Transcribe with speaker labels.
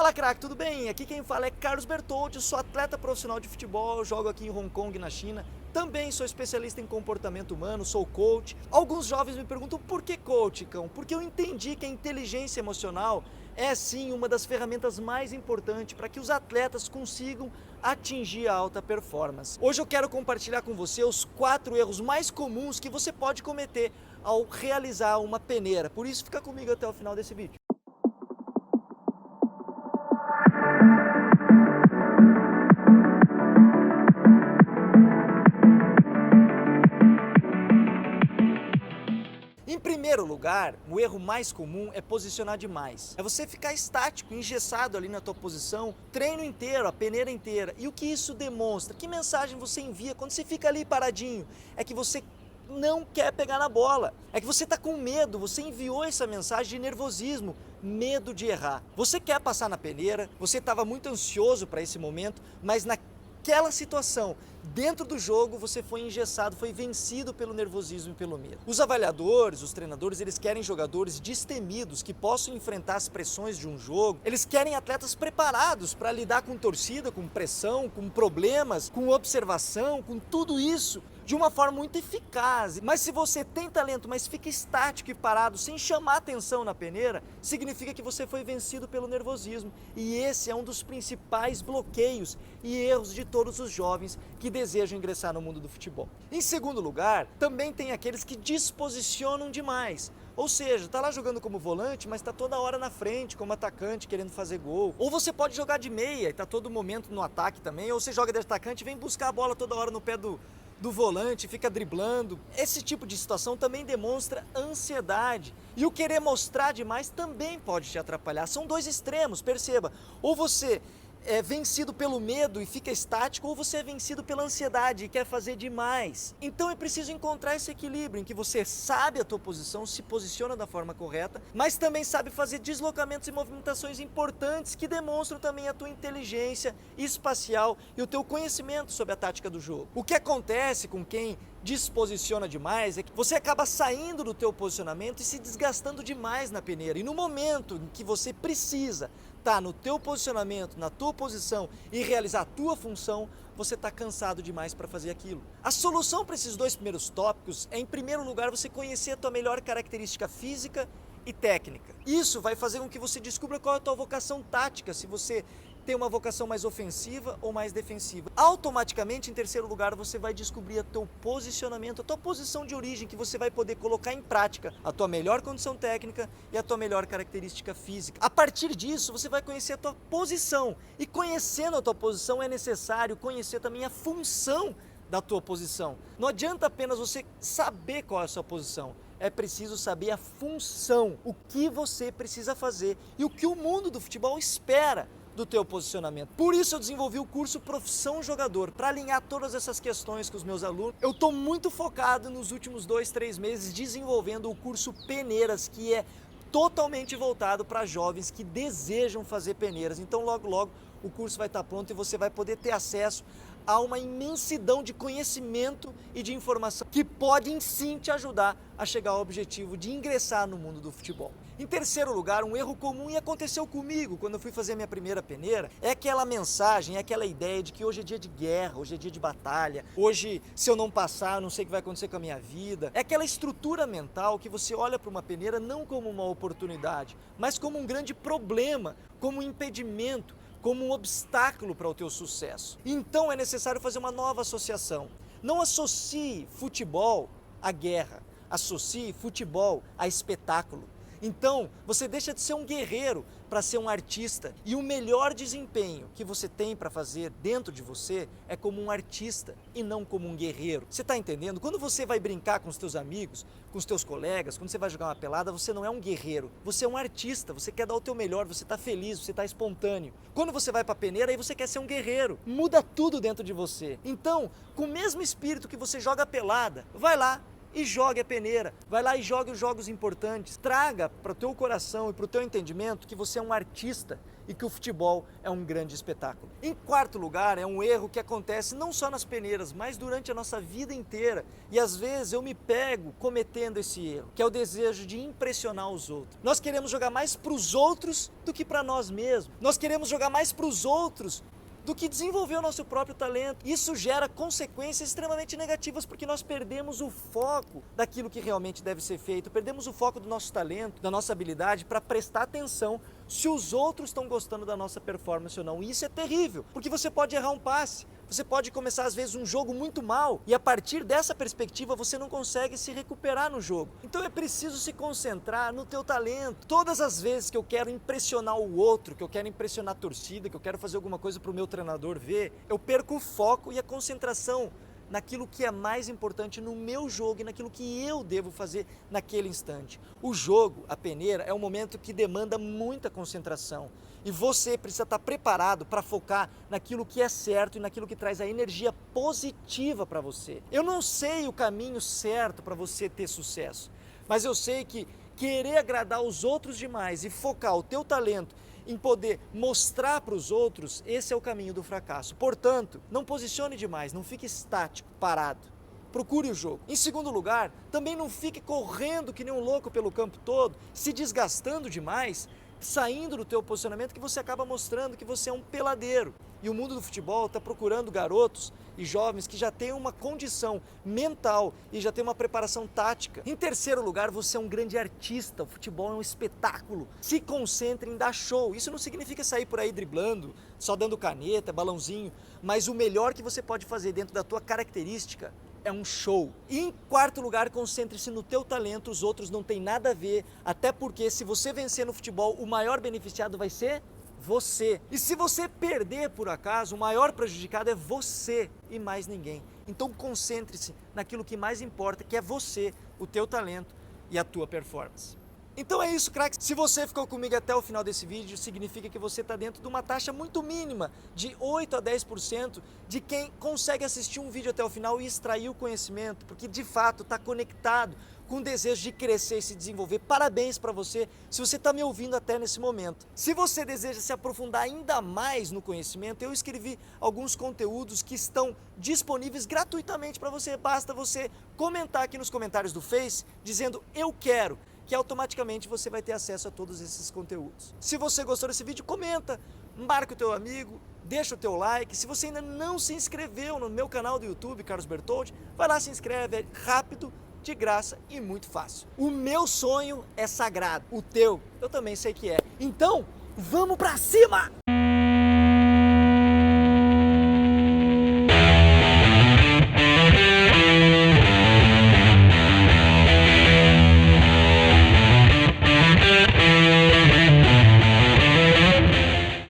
Speaker 1: Fala, craque, tudo bem? Aqui quem fala é Carlos Bertoldi, sou atleta profissional de futebol, jogo aqui em Hong Kong, na China. Também sou especialista em comportamento humano, sou coach. Alguns jovens me perguntam por que coach, cão? Porque eu entendi que a inteligência emocional é sim uma das ferramentas mais importantes para que os atletas consigam atingir a alta performance. Hoje eu quero compartilhar com você os 4 erros mais comuns que você pode cometer ao realizar uma peneira. Por isso, fica comigo até o final desse vídeo. Em primeiro lugar, o erro mais comum é posicionar demais. É você ficar estático, engessado ali na tua posição, treino inteiro, a peneira inteira. E o que isso demonstra? Que mensagem você envia quando você fica ali paradinho? É que você não quer pegar na bola. É que você está com medo, você enviou essa mensagem de nervosismo, medo de errar. Você quer passar na peneira, você estava muito ansioso para esse momento, mas naquela situação, dentro do jogo, você foi engessado, foi vencido pelo nervosismo e pelo medo. Os avaliadores, os treinadores, eles querem jogadores destemidos que possam enfrentar as pressões de um jogo. Eles querem atletas preparados para lidar com torcida, com pressão, com problemas, com observação, com tudo isso de uma forma muito eficaz. Mas se você tem talento, mas fica estático e parado, sem chamar atenção na peneira, significa que você foi vencido pelo nervosismo. E esse é um dos principais bloqueios e erros de todos os jovens que desejam ingressar no mundo do futebol. Em segundo lugar, também tem aqueles que disposicionam demais. Ou seja, tá lá jogando como volante, mas tá toda hora na frente, como atacante, querendo fazer gol. Ou você pode jogar de meia e tá todo momento no ataque também, ou você joga de atacante e vem buscar a bola toda hora no pé do volante, fica driblando. Esse tipo de situação também demonstra ansiedade. E o querer mostrar demais também pode te atrapalhar. São dois extremos, perceba. Ou você é vencido pelo medo e fica estático, ou você é vencido pela ansiedade e quer fazer demais. Então é preciso encontrar esse equilíbrio em que você sabe a tua posição, se posiciona da forma correta, mas também sabe fazer deslocamentos e movimentações importantes que demonstram também a tua inteligência espacial e o teu conhecimento sobre a tática do jogo. O que acontece com quem disposiciona demais é que você acaba saindo do teu posicionamento e se desgastando demais na peneira. E no momento em que você precisa estar no teu posicionamento, na tua posição e realizar a tua função, você está cansado demais para fazer aquilo. A solução para esses 2 primeiros tópicos é, em primeiro lugar, você conhecer a tua melhor característica física e técnica. Isso vai fazer com que você descubra qual é a tua vocação tática, se você tem uma vocação mais ofensiva ou mais defensiva. Automaticamente, em terceiro lugar, você vai descobrir o teu posicionamento, a tua posição de origem, que você vai poder colocar em prática a tua melhor condição técnica e a tua melhor característica física. A partir disso, você vai conhecer a tua posição. E conhecendo a tua posição, é necessário conhecer também a função da tua posição. Não adianta apenas você saber qual é a sua posição. É preciso saber a função, o que você precisa fazer e o que o mundo do futebol espera do teu posicionamento. Por isso eu desenvolvi o curso Profissão Jogador, para alinhar todas essas questões com os meus alunos. Eu estou muito focado nos últimos 2, 3 meses desenvolvendo o curso Peneiras, que é totalmente voltado para jovens que desejam fazer peneiras. Então logo logo o curso vai estar pronto e você vai poder ter acesso a uma imensidão de conhecimento e de informação que podem sim te ajudar a chegar ao objetivo de ingressar no mundo do futebol. Em terceiro lugar, um erro comum, e aconteceu comigo quando eu fui fazer a minha primeira peneira, é aquela mensagem, é aquela ideia de que hoje é dia de guerra, hoje é dia de batalha, hoje se eu não passar eu não sei o que vai acontecer com a minha vida. É aquela estrutura mental que você olha para uma peneira não como uma oportunidade, mas como um grande problema, como um impedimento, como um obstáculo para o teu sucesso. Então é necessário fazer uma nova associação. Não associe futebol à guerra, associe futebol a espetáculo. Então, você deixa de ser um guerreiro para ser um artista. E o melhor desempenho que você tem para fazer dentro de você é como um artista e não como um guerreiro. Você está entendendo? Quando você vai brincar com os teus amigos, com os teus colegas, quando você vai jogar uma pelada, você não é um guerreiro. Você é um artista, você quer dar o teu melhor, você está feliz, você está espontâneo. Quando você vai para a peneira, aí você quer ser um guerreiro. Muda tudo dentro de você. Então, com o mesmo espírito que você joga a pelada, vai lá e jogue a peneira, vai lá e jogue os jogos importantes. Traga para o teu coração e para o teu entendimento que você é um artista e que o futebol é um grande espetáculo. Em quarto lugar, é um erro que acontece não só nas peneiras, mas durante a nossa vida inteira. E às vezes eu me pego cometendo esse erro, que é o desejo de impressionar os outros. Nós queremos jogar mais para os outros do que para nós mesmos. Nós queremos jogar mais para os outros do que desenvolver o nosso próprio talento. Isso gera consequências extremamente negativas, porque nós perdemos o foco daquilo que realmente deve ser feito, perdemos o foco do nosso talento, da nossa habilidade para prestar atenção se os outros estão gostando da nossa performance ou não. E isso é terrível, porque você pode errar um passe, você pode começar às vezes um jogo muito mal e a partir dessa perspectiva você não consegue se recuperar no jogo. Então é preciso se concentrar no teu talento. Todas as vezes que eu quero impressionar o outro, que eu quero impressionar a torcida, que eu quero fazer alguma coisa para o meu treinador ver, eu perco o foco e a concentração naquilo que é mais importante no meu jogo e naquilo que eu devo fazer naquele instante. O jogo, a peneira, é um momento que demanda muita concentração e você precisa estar preparado para focar naquilo que é certo e naquilo que traz a energia positiva para você. Eu não sei o caminho certo para você ter sucesso, mas eu sei que querer agradar os outros demais e focar o teu talento em poder mostrar para os outros, esse é o caminho do fracasso. Portanto, não posicione demais, não fique estático, parado. Procure o jogo. Em segundo lugar, também não fique correndo que nem um louco pelo campo todo, se desgastando demais, saindo do teu posicionamento, que você acaba mostrando que você é um peladeiro. E o mundo do futebol está procurando garotos e jovens que já têm uma condição mental e já têm uma preparação tática. Em terceiro lugar, você é um grande artista, o futebol é um espetáculo. Se concentre em dar show. Isso não significa sair por aí driblando, só dando caneta, balãozinho, mas o melhor que você pode fazer dentro da tua característica é um show. E em quarto lugar, concentre-se no teu talento, os outros não têm nada a ver, até porque se você vencer no futebol, o maior beneficiado vai ser você. E se você perder por acaso, o maior prejudicado é você e mais ninguém. Então concentre-se naquilo que mais importa, que é você, o teu talento e a tua performance. Então é isso, craques. Se você ficou comigo até o final desse vídeo, significa que você está dentro de uma taxa muito mínima, de 8 a 10% de quem consegue assistir um vídeo até o final e extrair o conhecimento, porque de fato está conectado com o desejo de crescer e se desenvolver. Parabéns para você, se você está me ouvindo até nesse momento. Se você deseja se aprofundar ainda mais no conhecimento, eu escrevi alguns conteúdos que estão disponíveis gratuitamente para você. Basta você comentar aqui nos comentários do Face, dizendo eu quero, que automaticamente você vai ter acesso a todos esses conteúdos. Se você gostou desse vídeo, comenta, marca o teu amigo, deixa o teu like. Se você ainda não se inscreveu no meu canal do YouTube, Carlos Bertoldi, vai lá, se inscreve, é rápido, de graça e muito fácil. O meu sonho é sagrado, o teu eu também sei que é. Então, vamos pra cima!